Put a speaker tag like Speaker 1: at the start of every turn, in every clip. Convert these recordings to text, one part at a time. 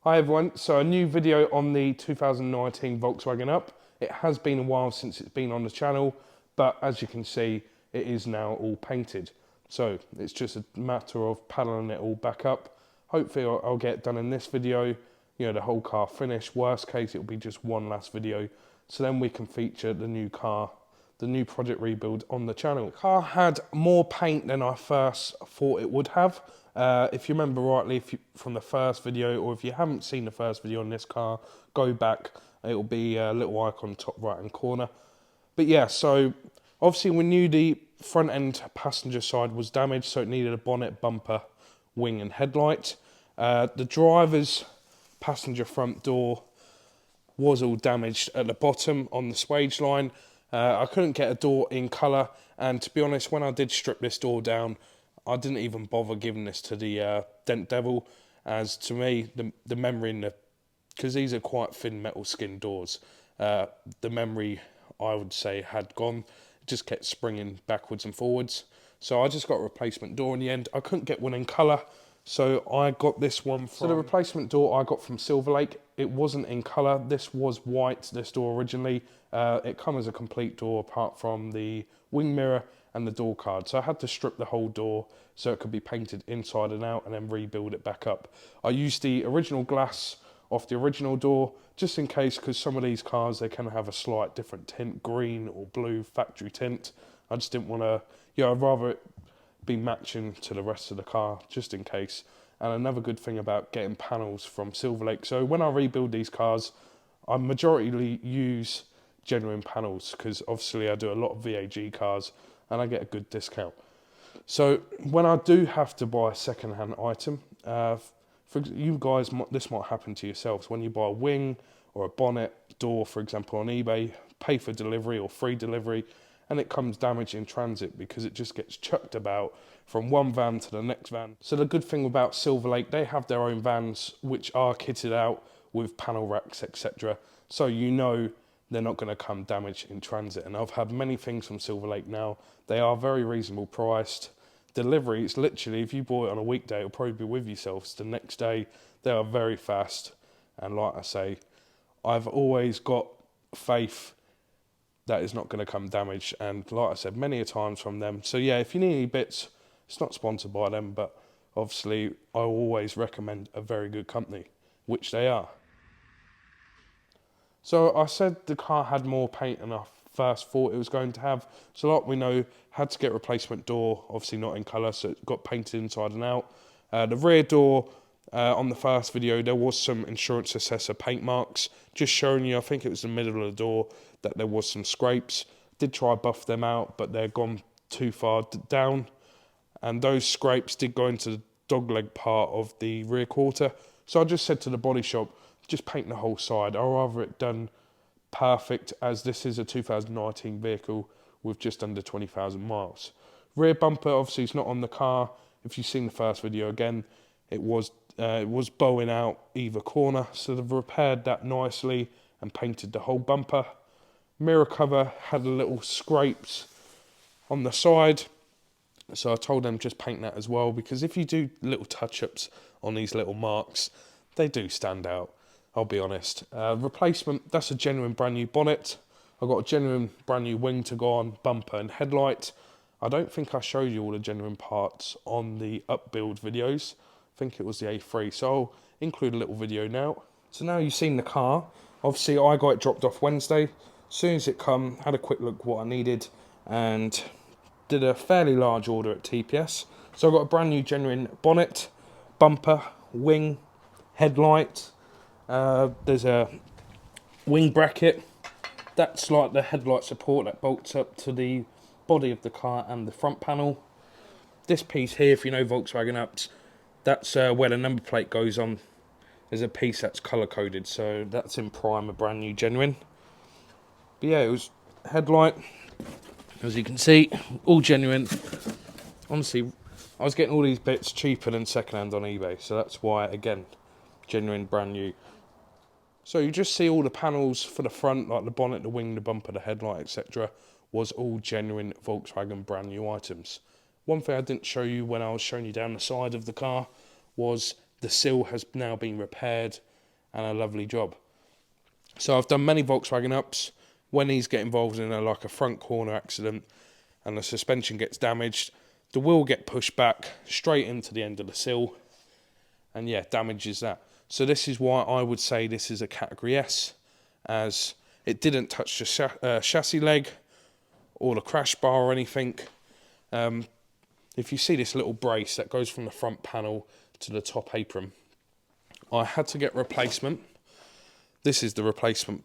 Speaker 1: Hi everyone, so a new video on the 2019 Volkswagen Up. It has been a while since it's been on the channel, but as you can see, it is now all painted. So it's just a matter of paneling it all back up. Hopefully I'll get it done in this video, you know, the whole car finished. Worst case, it'll be just one last video. So then we can feature the new car, the new project rebuild on the channel. The car had more paint than I first thought it would have. If you remember rightly, from the first video, or if you haven't seen the first video on this car, go back. It'll be a little icon top right hand corner. But yeah, so obviously we knew the front end passenger side was damaged, so it needed a bonnet, bumper, wing and headlight. The driver's passenger front door was all damaged at the bottom on the swage line. I couldn't get a door in colour, and to be honest, when I did strip this door down, I didn't even bother giving this to the Dent Devil, as to me, the memory in the, because these are quite thin metal skin doors, the memory, I would say, had gone. It just kept springing backwards and forwards. So I just got a replacement door in the end. I couldn't get one in colour, so I got this one from... So the replacement door I got from Silver Lake. It wasn't in colour. This was white, this door originally. It comes as a complete door apart from the wing mirror and the door card. So I had to strip the whole door so it could be painted inside and out and then rebuild it back up. I used the original glass off the original door just in case, because some of these cars, they can have a slight different tint, green or blue factory tint. I just didn't want to, you know, I'd rather it be matching to the rest of the car just in case. And another good thing about getting panels from Silver Lake, so when I rebuild these cars, I majority use genuine panels because obviously I do a lot of VAG cars and I get a good discount. So when I do have to buy a second-hand item, for you guys, this might happen to yourselves. When you buy a wing or a bonnet, door, for example, on eBay, pay for delivery or free delivery, and it comes damaged in transit because it just gets chucked about from one van to the next van. So the good thing about Silver Lake, they have their own vans which are kitted out with panel racks, etc. So you know they're not going to come damaged in transit. And I've had many things from Silver Lake now. They are very reasonable priced. Delivery, it's literally, if you bought it on a weekday, it'll probably be with yourselves the next day. They are very fast. And like I say, I've always got faith that is not going to come damaged. And like I said, many a times from them. So yeah, if you need any bits, it's not sponsored by them, but obviously I always recommend a very good company, which they are. So I said the car had more paint than I first thought it was going to have. So like we know, had to get a replacement door, obviously not in colour, so it got painted inside and out. The rear door, on the first video, there was some insurance assessor paint marks, just showing you, I think it was the middle of the door, that there was some scrapes. Did try buff them out, but they're gone too far down. And those scrapes did go into the dogleg part of the rear quarter. So I just said to the body shop, just paint the whole side. I'd rather it done perfect, as this is a 2019 vehicle with just under 20,000 miles. Rear bumper, obviously, it's not on the car. If you've seen the first video again, it was bowing out either corner. So they've repaired that nicely and painted the whole bumper. Mirror cover had a little scrapes on the side. So I told them just paint that as well, because if you do little touch-ups on these little marks, they do stand out, I'll be honest. Replacement, that's a genuine brand new bonnet. I've got a genuine brand new wing to go on, bumper and headlight. I don't think I showed you all the genuine parts on the upbuild videos. I think it was the A3, so I'll include a little video now. So now you've seen the car. Obviously I got it dropped off Wednesday. As soon as it come, had a quick look what I needed and did a fairly large order at TPS. So I got a brand new genuine bonnet, bumper, wing, headlight. There's a wing bracket. That's like the headlight support that bolts up to the body of the car and the front panel. This piece here, if you know Volkswagen Ups, that's where the number plate goes on. There's a piece that's colour coded, so that's in primer, brand new, genuine. But yeah, it was headlight. As you can see, all genuine. Honestly, I was getting all these bits cheaper than secondhand on eBay, so that's why, again, genuine, brand new. So you just see all the panels for the front, like the bonnet, the wing, the bumper, the headlight, etc., was all genuine Volkswagen brand new items. One thing I didn't show you when I was showing you down the side of the car was the sill has now been repaired, and a lovely job. So I've done many Volkswagen ups. When these get involved in like a front corner accident and the suspension gets damaged, the wheel get pushed back straight into the end of the sill, and yeah, damages that. So this is why I would say this is a category S, as it didn't touch the chassis leg or the crash bar or anything. If you see this little brace that goes from the front panel to the top apron, I had to get replacement. This is the replacement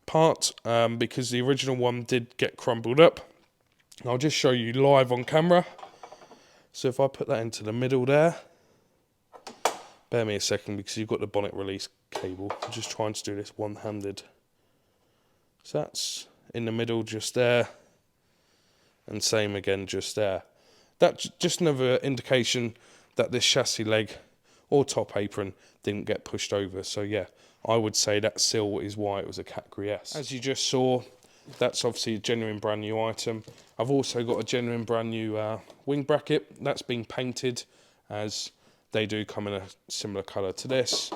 Speaker 1: part, because the original one did get crumbled up. I'll just show you live on camera. So if I put that into the middle there, bear me a second because you've got the bonnet release cable. I'm just trying to do this one-handed. So that's in the middle just there, and same again just there. That's just another indication that this chassis leg or top apron didn't get pushed over. So yeah, I would say that sill is why it was a category S. As you just saw, that's obviously a genuine brand new item. I've also got a genuine brand new wing bracket that's been painted, as they do come in a similar colour to this,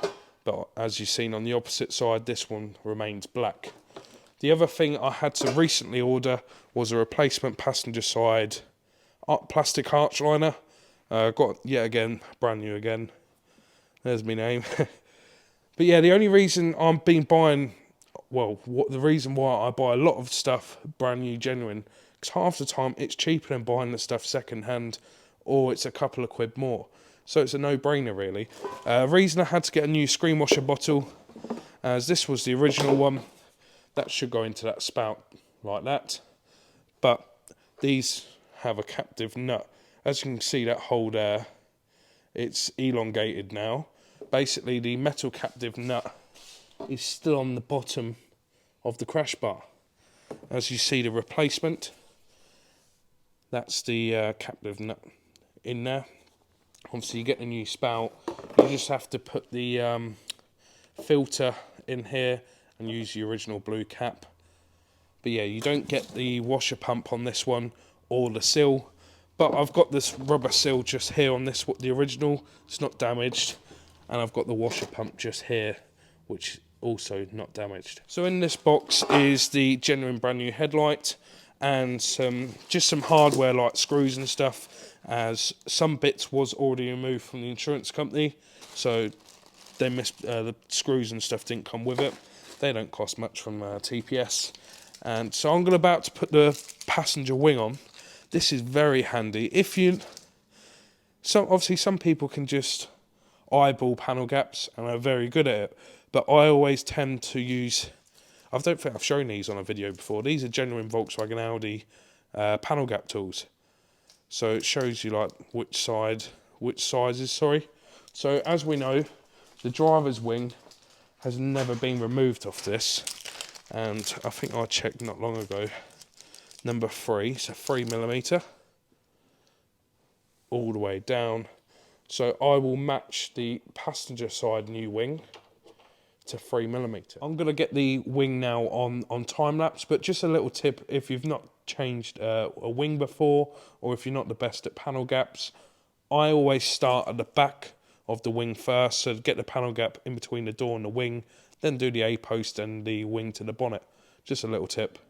Speaker 1: but as you've seen on the opposite side, this one remains black. The other thing I had to recently order was a replacement passenger side plastic arch liner. Got yet again, brand new again. There's my name. But yeah, the only reason I've been buying, the reason why I buy a lot of stuff brand new, genuine, because half the time it's cheaper than buying the stuff second hand, or it's a couple of quid more. So it's a no-brainer really. Reason I had to get a new screen washer bottle, as this was the original one. That should go into that spout like that. But these have a captive nut. As you can see, that hole there, it's elongated now. Basically, the metal captive nut is still on the bottom of the crash bar. As you see, the replacement, that's the captive nut in there. Obviously, you get the new spout. You just have to put the filter in here and use the original blue cap. But yeah, you don't get the washer pump on this one or the sill. But I've got this rubber sill just here on this, the original. It's not damaged. And I've got the washer pump just here, which also not damaged. So in this box is the genuine brand new headlight and just some hardware like screws and stuff, as some bits was already removed from the insurance company, so they missed the screws and stuff didn't come with it. They don't cost much from TPS. And so I'm about to put the passenger wing on. This is very handy. Obviously some people can just eyeball panel gaps and are very good at it, but I always tend to use, I don't think I've shown these on a video before, these are genuine Volkswagen Audi panel gap tools. So it shows you like which sizes, sorry. So as we know, the driver's wing has never been removed off this, and I think I checked not long ago, number 3, so 3mm all the way down. So I will match the passenger side new wing to 3mm. I'm going to get the wing now on time lapse, but just a little tip, if you've not changed a wing before, or if you're not the best at panel gaps, I always start at the back of the wing first, so get the panel gap in between the door and the wing, then do the A-post and the wing to the bonnet. Just a little tip.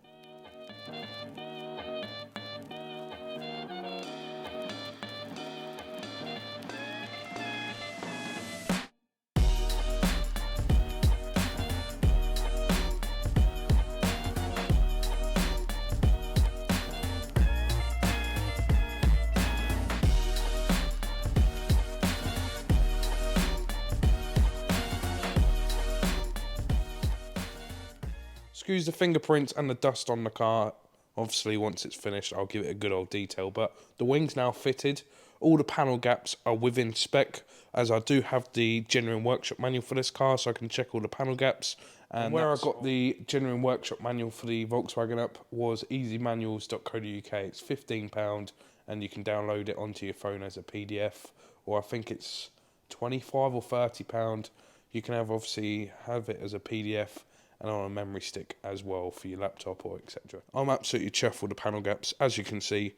Speaker 1: Excuse the fingerprints and the dust on the car. Obviously, once it's finished, I'll give it a good old detail. But the wing's now fitted. All the panel gaps are within spec, as I do have the genuine workshop manual for this car, so I can check all the panel gaps. And where I got the genuine workshop manual for the Volkswagen Up was easymanuals.co.uk. It's £15, and you can download it onto your phone as a PDF, or I think it's £25 or £30. You can obviously have it as a PDF and on a memory stick as well for your laptop or etc. I'm absolutely chuffed with the panel gaps. As you can see,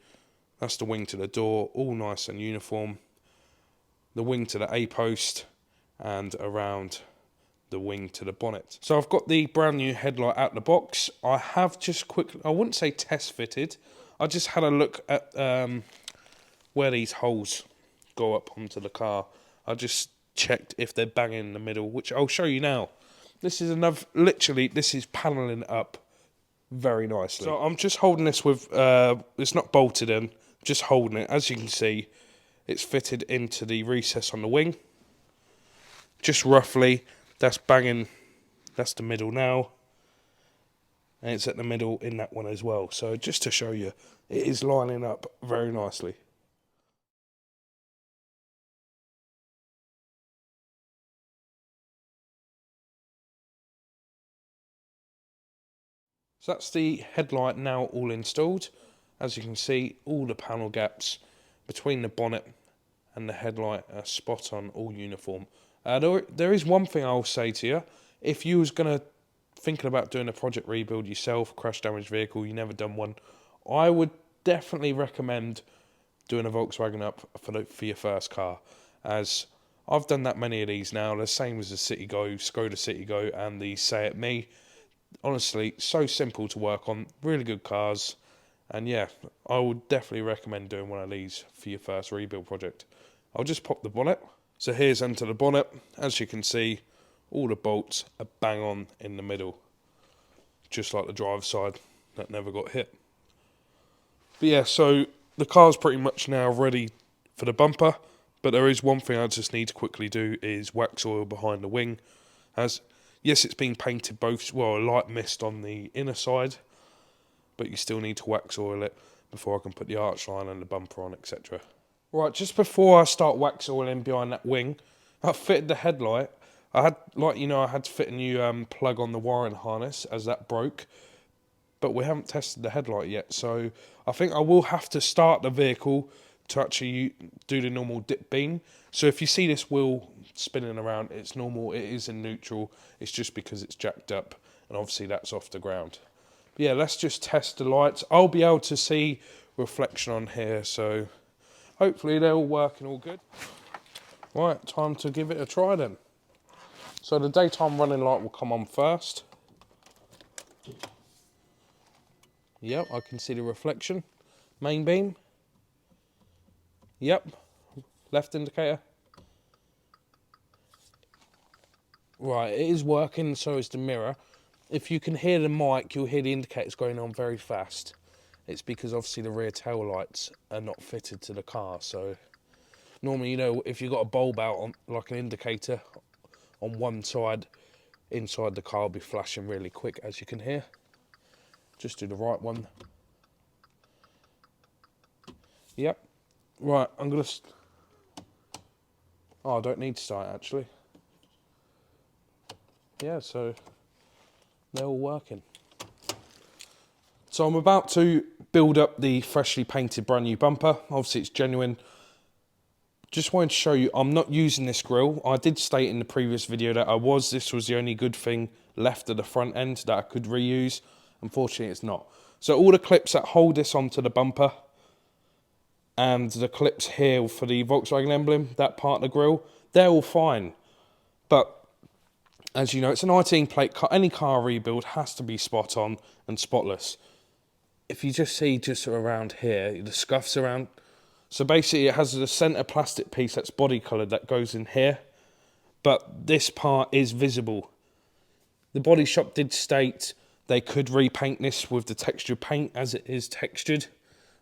Speaker 1: that's the wing to the door, all nice and uniform. The wing to the A-post, and around the wing to the bonnet. So I've got the brand new headlight out the box. I have just I wouldn't say test fitted, I just had a look at where these holes go up onto the car. I just checked if they're banging in the middle, which I'll show you now. This is literally, this is paneling up very nicely. So I'm just holding this with, it's not bolted in, just holding it. As you can see, it's fitted into the recess on the wing. Just roughly, that's banging, that's the middle now. And it's at the middle in that one as well. So just to show you, it is lining up very nicely. So that's the headlight now all installed. As you can see, all the panel gaps between the bonnet and the headlight are spot on, all uniform. There is one thing I'll say to you. If you was thinking about doing a project rebuild yourself, crash damaged vehicle, you never done one, I would definitely recommend doing a Volkswagen up for your first car, as I've done that many of these now. The same as the Citigo, Skoda Citigo and the Say It Me. Honestly, so simple to work on, really good cars, and yeah, I would definitely recommend doing one of these for your first rebuild project. I'll just pop the bonnet. So here's under the bonnet. As you can see, all the bolts are bang on in the middle, just like the driver's side that never got hit. But yeah, so the car's pretty much now ready for the bumper, but there is one thing I just need to quickly do, is wax oil behind the wing. As yes, it's been painted both, well, a light mist on the inner side, but you still need to wax oil it before I can put the arch line and the bumper on, etc. Right, just before I start wax oiling behind that wing, I fitted the headlight. I had, I had to fit a new plug on the wiring harness as that broke, but we haven't tested the headlight yet, so I think I will have to start the vehicle to actually do the normal dip beam. So if you see this wheel spinning around, it's normal, it is in neutral, it's just because it's jacked up, and obviously that's off the ground. But yeah, let's just test the lights. I'll be able to see reflection on here, so hopefully they're all working all good. Right, time to give it a try then. So the daytime running light will come on first. Yep, I can see the reflection. Main beam. Yep, left indicator. Right, it is working, so is the mirror. If you can hear the mic, you'll hear the indicators going on very fast. It's because obviously the rear tail lights are not fitted to the car, so normally, if you've got a bulb out on, like an indicator on one side, inside the car will be flashing really quick, as you can hear. Just do the right one. Yep. Right, I'm going to... Oh, I don't need to start, actually. Yeah, so they're all working. So I'm about to build up the freshly painted brand new bumper. Obviously, it's genuine. Just wanted to show you, I'm not using this grille. I did state in the previous video that this was the only good thing left of the front end that I could reuse. Unfortunately, it's not. So all the clips that hold this onto the bumper and the clips here for the Volkswagen emblem, that part of the grille, they're all fine. But as you know, it's an 18 plate car. Any car rebuild has to be spot on and spotless. If you just see around here, the scuffs around. So basically it has the centre plastic piece that's body coloured that goes in here. But this part is visible. The body shop did state they could repaint this with the textured paint as it is textured.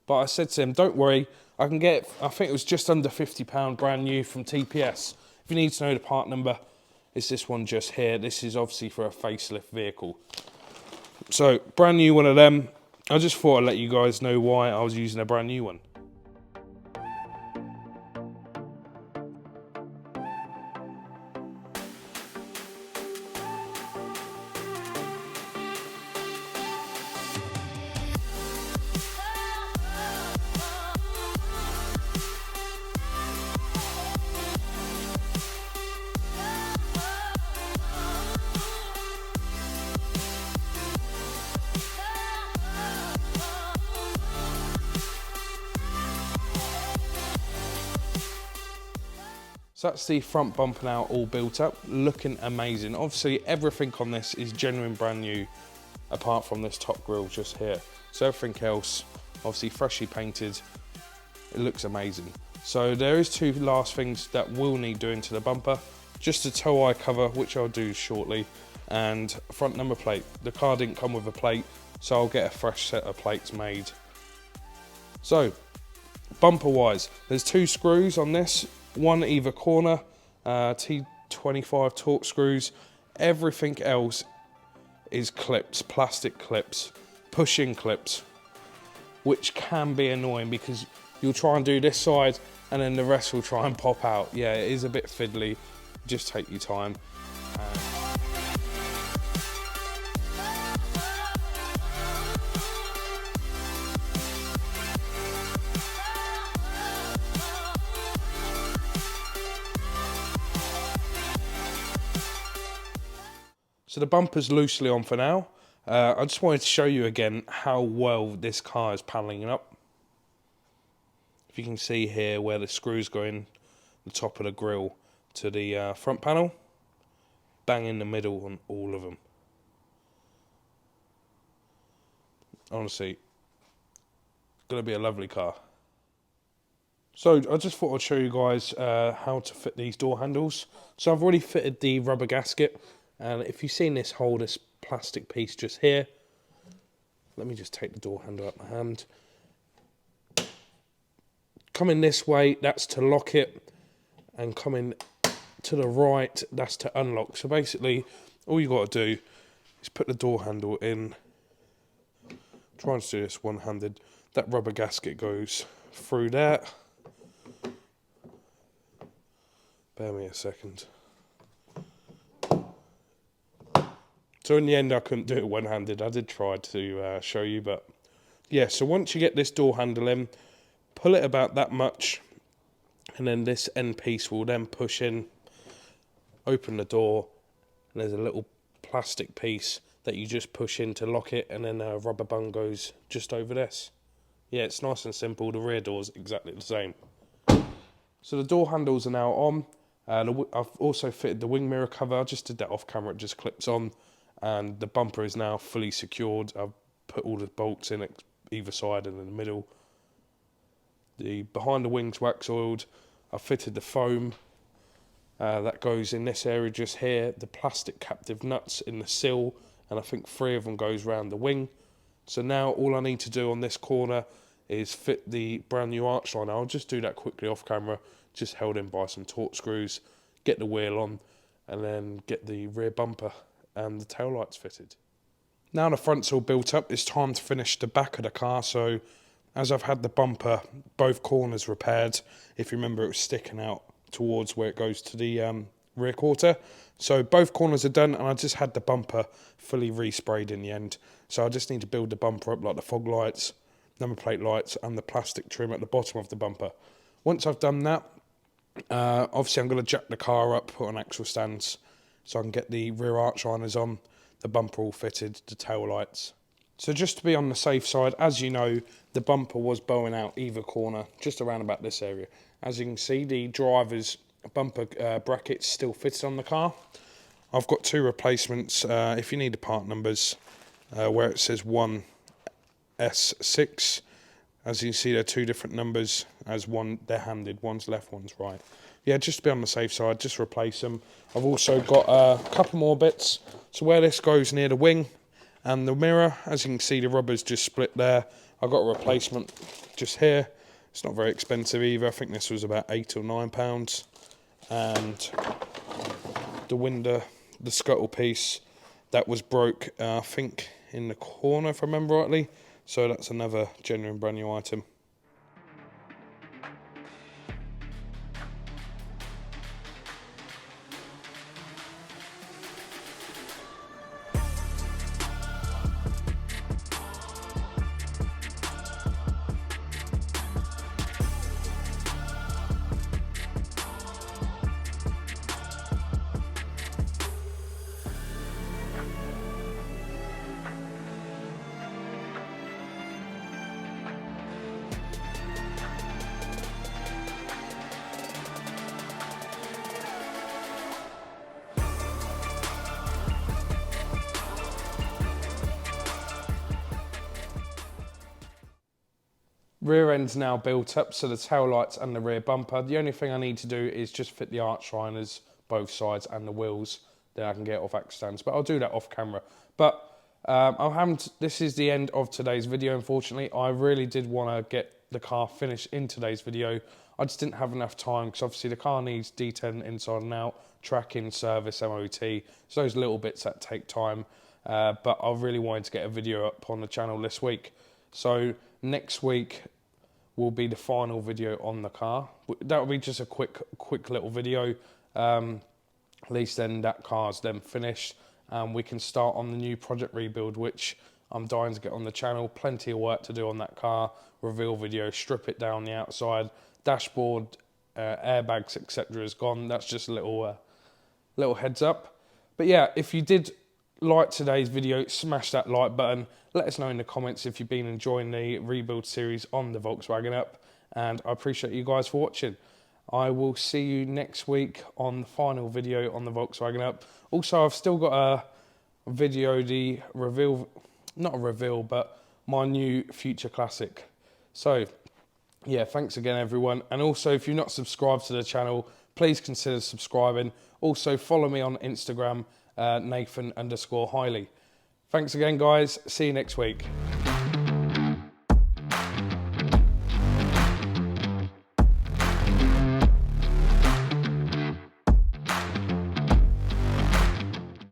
Speaker 1: But I said to them, don't worry, I can get it, I think it was just under £50 brand new from TPS. If you need to know the part number, it's this one just here. This is obviously for a facelift vehicle. So, brand new one of them. I just thought I'd let you guys know why I was using a brand new one. So that's the front bumper now all built up, looking amazing. Obviously everything on this is genuine brand new, apart from this top grille just here. So everything else, obviously freshly painted, it looks amazing. So there is two last things that will need doing to the bumper. Just a tow eye cover, which I'll do shortly, and front number plate. The car didn't come with a plate, so I'll get a fresh set of plates made. So, bumper wise, there's two screws on this, one either corner, T25 torque screws. Everything else is clips, plastic clips, push-in clips, which can be annoying because you'll try and do this side and then the rest will try and pop out. Yeah, it is a bit fiddly, just take your time. So the bumper's loosely on for now. I just wanted to show you again how well this car is paneling up. If you can see here where the screws go in the top of the grille to the front panel, bang in the middle on all of them. Honestly, gonna be a lovely car. So I just thought I'd show you guys how to fit these door handles. So I've already fitted the rubber gasket, and if you've seen this hole, this plastic piece just here, let me just take the door handle out my hand. Coming this way, that's to lock it, and coming to the right, that's to unlock. So basically, all you got to do is put the door handle in. Trying to do this one-handed. That rubber gasket goes through there. Bear me a second. So in the end, I couldn't do it one-handed. I did try to show you, but yeah. So once you get this door handle in, pull it about that much, and then this end piece will then push in, open the door, and there's a little plastic piece that you just push in to lock it, and then a rubber bung goes just over this. Yeah, it's nice and simple. The rear door's exactly the same. So the door handles are now on. I've also fitted the wing mirror cover. I just did that off camera, it just clips on. And the bumper is now fully secured. I've put all the bolts in at either side and in the middle. The behind the wings wax oiled. I've fitted the foam that goes in this area just here. The plastic captive nuts in the sill, and I think 3 of them goes round the wing. So now all I need to do on this corner is fit the brand new arch line. I'll just do that quickly off camera, just held in by some torque screws, get the wheel on, and then get the rear bumper and the tail lights fitted. Now the front's all built up, it's time to finish the back of the car. So as I've had the bumper, both corners repaired, if you remember it was sticking out towards where it goes to the rear quarter. So both corners are done, and I just had the bumper fully resprayed in the end. So I just need to build the bumper up, like the fog lights, number plate lights, and the plastic trim at the bottom of the bumper. Once I've done that, obviously I'm going to jack the car up, put on axle stands, so I can get the rear arch liners on, the bumper all fitted, the tail lights. So just to be on the safe side, as you know, the bumper was bowing out either corner, just around about this area. As you can see, the driver's bumper bracket's still fitted on the car. I've got 2 replacements. If you need the part numbers, where it says 1S6, as you can see, they're 2 different numbers. As one, they're handed, one's left, one's right. Yeah, just to be on the safe side, just replace them. I've also got a couple more bits. So where this goes near the wing and the mirror, as you can see, the rubber's just split there. I've got a replacement just here. It's not very expensive either. I think this was about £8 or £9. And the window, the scuttle piece, that was broke, I think, in the corner, if I remember rightly. So that's another genuine brand new item. Rear end's now built up, so the tail lights and the rear bumper. The only thing I need to do is just fit the arch liners, both sides, and the wheels. Then I can get it off X-stands, but I'll do that off camera. But this is the end of today's video, unfortunately. I really did want to get the car finished in today's video. I just didn't have enough time, because obviously the car needs detailing inside and out, tracking, service, MOT. So those little bits that take time. But I really wanted to get a video up on the channel this week. So next week will be the final video on the car. That will be just a quick little video. At least then that car's then finished, and we can start on the new project rebuild, which I'm dying to get on the channel. Plenty of work to do on that car. Reveal video, strip it down the outside, dashboard, airbags, etc. is gone. That's just a little heads up. But yeah, if you did like today's video, smash that like button. Let us know in the comments if you've been enjoying the rebuild series on the Volkswagen Up, and I appreciate you guys for watching. I will see you next week on the final video on the Volkswagen Up. Also, I've still got a video, the reveal, not a reveal, but my new future classic. So yeah, thanks again everyone. And also, if you're not subscribed to the channel, please consider subscribing. Also follow me on Instagram, Nathan_Hiley. Thanks again guys, see you next week.